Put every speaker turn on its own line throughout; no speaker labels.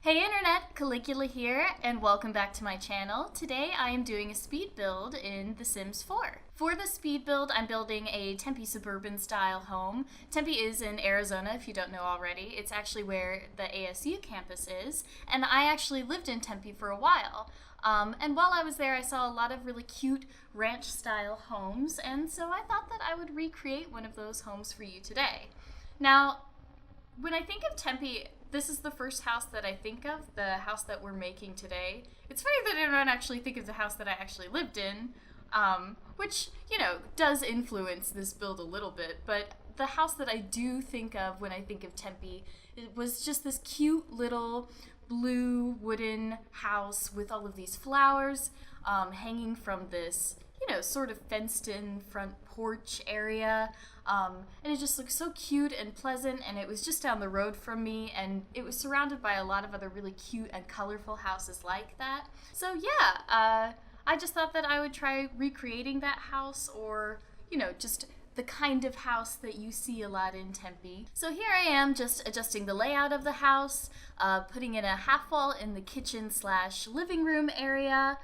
Hey Internet, Caligula here, and welcome back to my channel. Today I am doing a speed build in The Sims 4. For the speed build, I'm building a Tempe Suburban style home. Tempe is in Arizona, if you don't know already. It's actually where the ASU campus is, and I actually lived in Tempe for a while. And while I was there, I saw a lot of really cute ranch style homes, and so I thought that I would recreate one of those homes for you today. Now, when I think of Tempe, this is the first house that I think of, the house that we're making today. It's funny that I don't actually think of the house that I actually lived in, which, you know, does influence this build a little bit, but the house that I do think of when I think of Tempe, it was just this cute little blue wooden house with all of these flowers hanging from this, you know, sort of fenced-in front porch area, and it just looked so cute and pleasant, and it was just down the road from me, and it was surrounded by a lot of other really cute and colorful houses like that. So yeah, I just thought that I would try recreating that house, or, you know, just the kind of house that you see a lot in Tempe. So here I am just adjusting the layout of the house, putting in a half wall in the kitchen / living room area.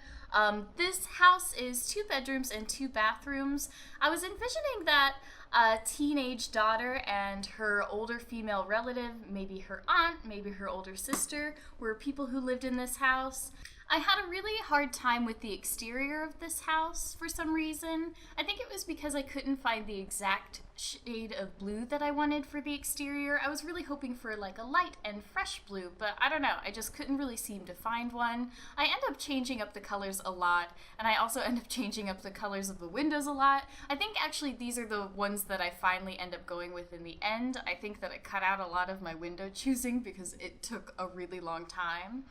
This house is 2 bedrooms and 2 bathrooms. I was envisioning that a teenage daughter and her older female relative, maybe her aunt, maybe her older sister, were people who lived in this house. I had a really hard time with the exterior of this house for some reason. I think it was because I couldn't find the exact shade of blue that I wanted for the exterior. I was really hoping for like a light and fresh blue, but I don't know, I just couldn't really seem to find one. I end up changing up the colors a lot, and I also end up changing up the colors of the windows a lot. I think actually these are the ones that I finally end up going with in the end. I think that I cut out a lot of my window choosing because it took a really long time.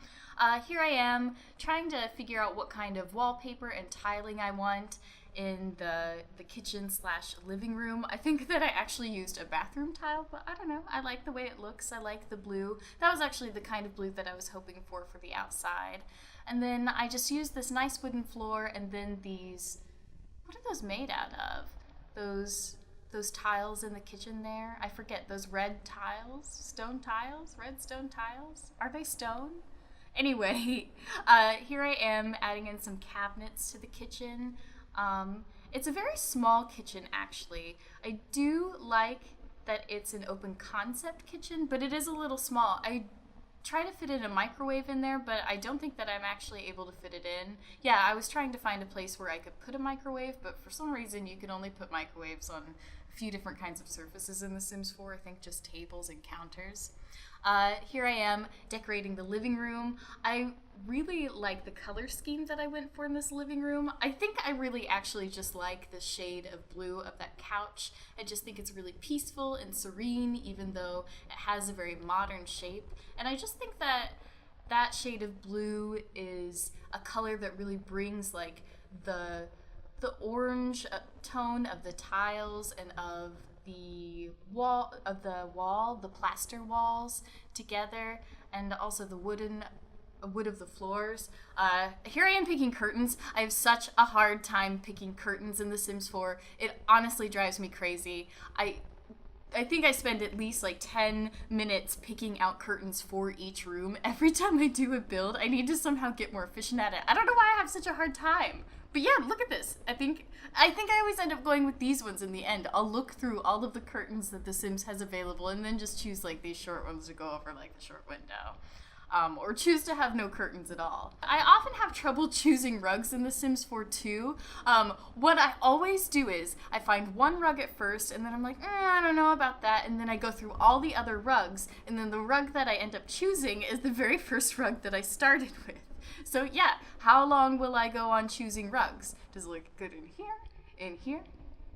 Here I am trying to figure out what kind of wallpaper and tiling I want in the kitchen / living room. I think that I actually used a bathroom tile, but I don't know. I like the way it looks. I like the blue. That was actually the kind of blue that I was hoping for the outside. And then I just used this nice wooden floor, and then these, what are those made out of? Those tiles in the kitchen there. I forget, those red tiles? Stone tiles? Red stone tiles? Are they stone? Anyway, here I am adding in some cabinets to the kitchen. It's a very small kitchen, actually. I do like that it's an open concept kitchen, but it is a little small. I try to fit in a microwave in there, but I don't think that I'm actually able to fit it in. Yeah, I was trying to find a place where I could put a microwave, but for some reason you can only put microwaves on a few different kinds of surfaces in The Sims 4, I think just tables and counters. Here I am decorating the living room. I really like the color scheme that I went for in this living room. I think I really actually just like the shade of blue of that couch. I just think it's really peaceful and serene, even though it has a very modern shape. And I just think that that shade of blue is a color that really brings like the orange tone of the tiles and of the wall, the plaster walls together, and also the wood of the floors. Here I am picking curtains. I have such a hard time picking curtains in The Sims 4. It honestly drives me crazy. I think I spend at least like 10 minutes picking out curtains for each room. Every time I do a build, I need to somehow get more efficient at it. I don't know why I have such a hard time. But yeah, look at this. I think I always end up going with these ones in the end. I'll look through all of the curtains that The Sims has available and then just choose like these short ones to go over like the short window. Or choose to have no curtains at all. I often have trouble choosing rugs in The Sims 4 too. What I always do is I find one rug at first, and then I'm like, I don't know about that, and then I go through all the other rugs, and then the rug that I end up choosing is the very first rug that I started with. So yeah, how long will I go on choosing rugs? Does it look good in here, in here,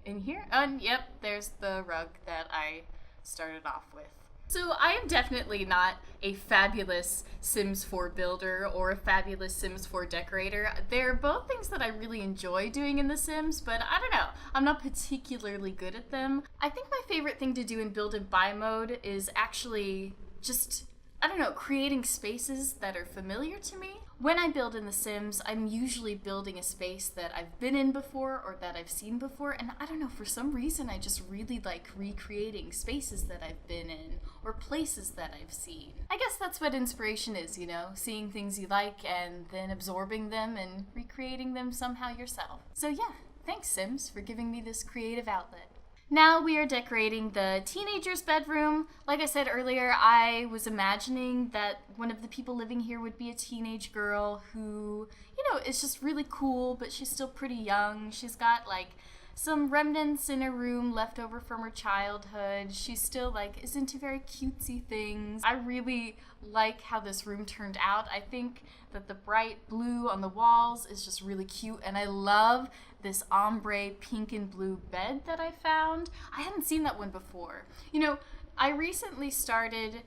in here? And yep, there's the rug that I started off with. So I am definitely not a fabulous Sims 4 builder or a fabulous Sims 4 decorator. They're both things that I really enjoy doing in The Sims, but I don't know, I'm not particularly good at them. I think my favorite thing to do in build and buy mode is actually just I don't know, creating spaces that are familiar to me. When I build in The Sims, I'm usually building a space that I've been in before or that I've seen before, and I don't know, for some reason I just really like recreating spaces that I've been in or places that I've seen. I guess that's what inspiration is, you know, seeing things you like and then absorbing them and recreating them somehow yourself. So yeah, thanks Sims for giving me this creative outlet. Now we are decorating the teenager's bedroom. Like I said earlier, I was imagining that one of the people living here would be a teenage girl who, you know, is just really cool, but she's still pretty young. She's got like some remnants in her room left over from her childhood. She still like is into very cutesy things. I really like how this room turned out. I think that the bright blue on the walls is just really cute, and I love this ombre pink and blue bed that I found. I hadn't seen that one before. You know, I recently started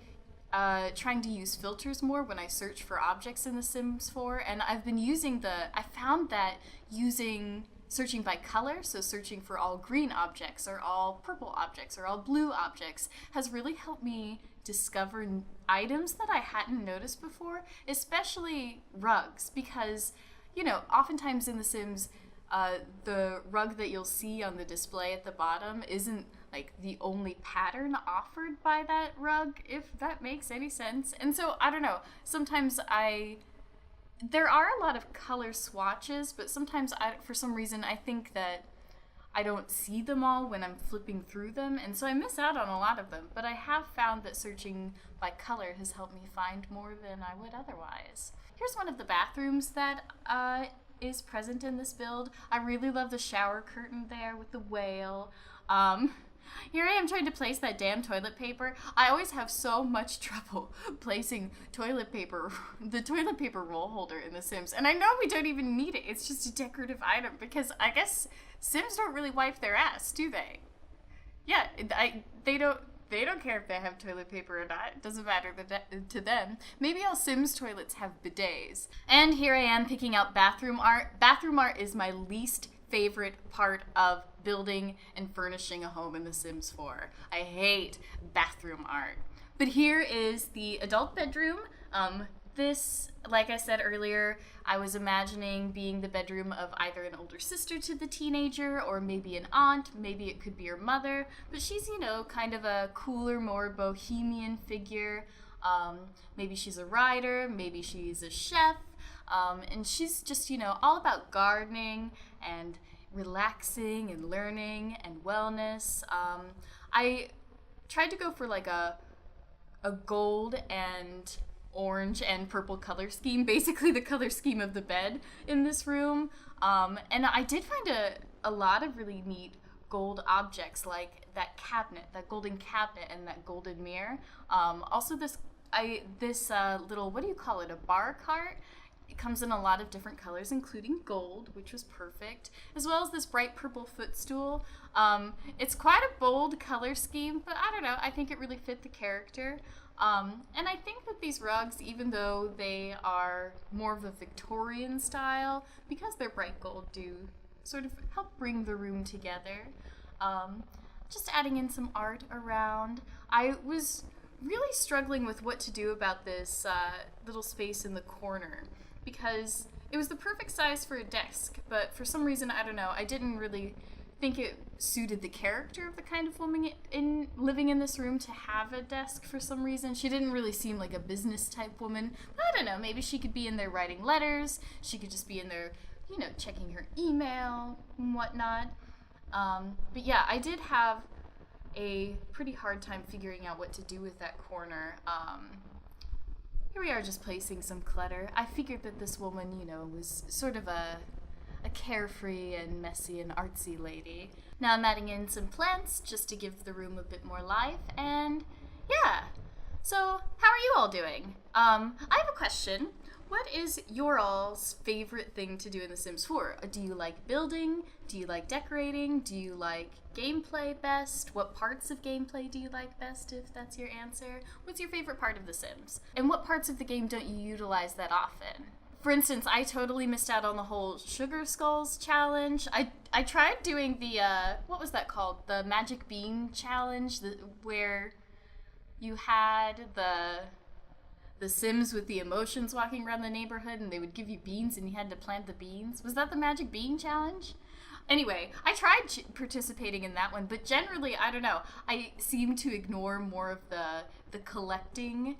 trying to use filters more when I search for objects in The Sims 4, and I've been using I found that searching by color, so searching for all green objects or all purple objects or all blue objects, has really helped me discover items that I hadn't noticed before, especially rugs, because, you know, oftentimes in The Sims, the rug that you'll see on the display at the bottom isn't like the only pattern offered by that rug, if that makes any sense. And so, I don't know, sometimes there are a lot of color swatches, but sometimes for some reason I think that I don't see them all when I'm flipping through them, and so I miss out on a lot of them. But I have found that searching by color has helped me find more than I would otherwise. Here's one of the bathrooms that is present in this build. I really love the shower curtain there with the whale. Here I am trying to place that damn toilet paper. I always have so much trouble placing toilet paper, the toilet paper roll holder in The Sims. And I know we don't even need it. It's just a decorative item because I guess Sims don't really wipe their ass, do they? Yeah, they don't care if they have toilet paper or not. It doesn't matter to them. Maybe all Sims toilets have bidets. And here I am picking out bathroom art. Bathroom art is my least favorite part of building and furnishing a home in The Sims 4. I hate bathroom art. But here is the adult bedroom. This, like I said earlier, I was imagining being the bedroom of either an older sister to the teenager or maybe an aunt. Maybe it could be her mother. But she's, you know, kind of a cooler, more bohemian figure. Maybe she's a writer. Maybe she's a chef. And she's just, you know, all about gardening and relaxing and learning and wellness. I tried to go for like a gold and orange and purple color scheme, basically the color scheme of the bed in this room. And I did find a lot of really neat gold objects, like that cabinet, that golden cabinet and that golden mirror. Also this little, what do you call it, a bar cart? It comes in a lot of different colors, including gold, which was perfect, as well as this bright purple footstool. It's quite a bold color scheme, but I don't know, I think it really fit the character. And I think that these rugs, even though they are more of a Victorian style, because they're bright gold, do sort of help bring the room together. Just adding in some art around. I was really struggling with what to do about this little space in the corner, because it was the perfect size for a desk, but for some reason, I don't know, I didn't really think it suited the character of the kind of woman living in this room to have a desk for some reason. She didn't really seem like a business type woman. But I don't know, maybe she could be in there writing letters, she could just be in there, you know, checking her email and whatnot. But yeah, I did have a pretty hard time figuring out what to do with that corner. Here we are just placing some clutter. I figured that this woman, you know, was sort of a carefree and messy and artsy lady. Now I'm adding in some plants just to give the room a bit more life, and yeah. So how are you all doing? I have a question. What is your all's favorite thing to do in The Sims 4? Do you like building? Do you like decorating? Do you like gameplay best? What parts of gameplay do you like best, if that's your answer? What's your favorite part of The Sims? And what parts of the game don't you utilize that often? For instance, I totally missed out on the whole Sugar Skulls challenge. I tried doing the, what was that called? The Magic Bean challenge, where you had the Sims with the emotions walking around the neighborhood, and they would give you beans and you had to plant the beans. Was that the Magic Bean Challenge? Anyway, I tried participating in that one, but generally, I don't know. I seem to ignore more of the collecting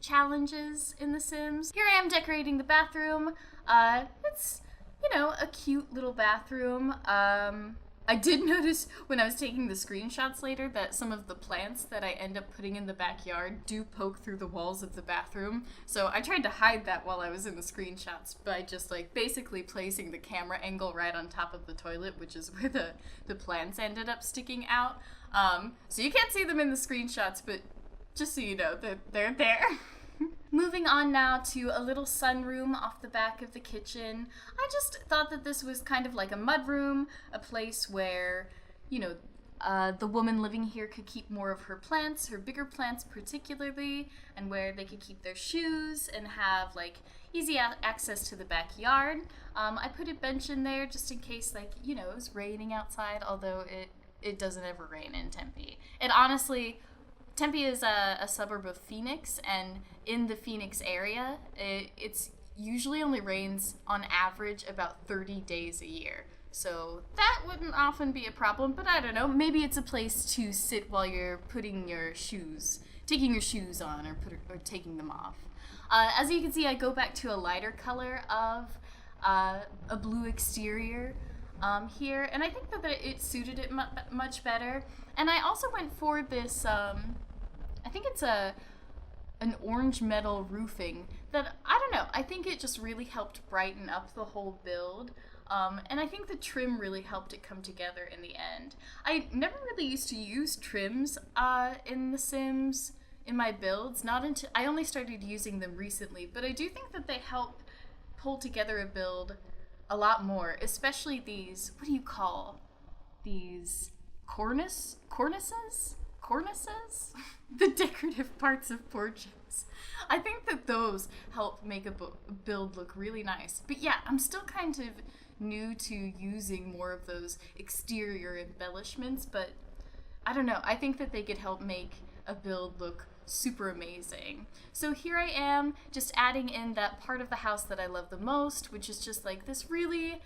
challenges in The Sims. Here I am decorating the bathroom. It's, you know, a cute little bathroom. I did notice when I was taking the screenshots later that some of the plants that I end up putting in the backyard do poke through the walls of the bathroom. So I tried to hide that while I was in the screenshots by just like basically placing the camera angle right on top of the toilet, which is where the plants ended up sticking out. So you can't see them in the screenshots, but just so you know that they're there. Moving on now to a little sunroom off the back of the kitchen. I just thought that this was kind of like a mudroom, a place where, you know, the woman living here could keep more of her plants, her bigger plants particularly, and where they could keep their shoes and have like easy access to the backyard. I put a bench in there just in case, like, you know, it was raining outside, although it doesn't ever rain in Tempe. It honestly, Tempe is a suburb of Phoenix, and in the Phoenix area, it's usually only rains on average about 30 days a year. So that wouldn't often be a problem, but I don't know, maybe it's a place to sit while you're taking your shoes on or taking them off. As you can see, I go back to a lighter color of a blue exterior here, and I think that it suited it much better. And I also went for this, I think it's an orange metal roofing that, I don't know, I think it just really helped brighten up the whole build. And I think the trim really helped it come together in the end. I never really used to use trims in The Sims in my builds, not until I only started using them recently, but I do think that they help pull together a build a lot more, especially these, what do you call these, cornices? The decorative parts of porches. I think that those help make a build look really nice. But yeah, I'm still kind of new to using more of those exterior embellishments, but I don't know, I think that they could help make a build look super amazing. So here I am, just adding in that part of the house that I love the most, which is just like this really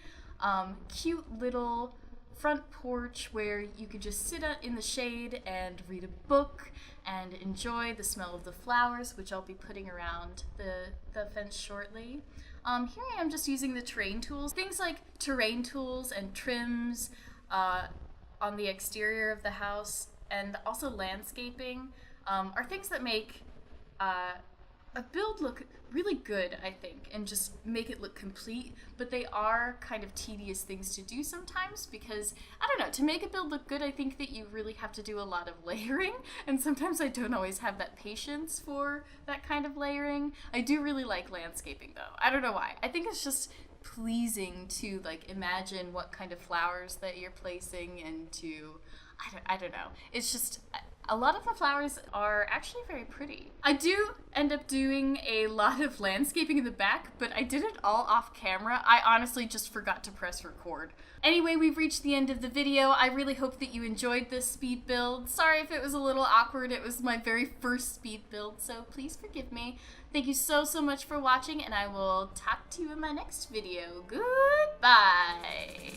cute little front porch where you could just sit in the shade and read a book and enjoy the smell of the flowers, which I'll be putting around the fence shortly. Here I am just using the terrain tools. Things like terrain tools and trims on the exterior of the house, and also landscaping are things that make a build look really good, I think, and just make it look complete, but they are kind of tedious things to do sometimes because, I don't know, to make a build look good, I think that you really have to do a lot of layering, and sometimes I don't always have that patience for that kind of layering. I do really like landscaping, though. I don't know why. I think it's just pleasing to, like, imagine what kind of flowers that you're placing and to, I don't know. It's just, a lot of the flowers are actually very pretty. I do end up doing a lot of landscaping in the back, but I did it all off camera. I honestly just forgot to press record. Anyway, we've reached the end of the video. I really hope that you enjoyed this speed build. Sorry if it was a little awkward. It was my very first speed build, so please forgive me. Thank you so much for watching, and I will talk to you in my next video. Goodbye!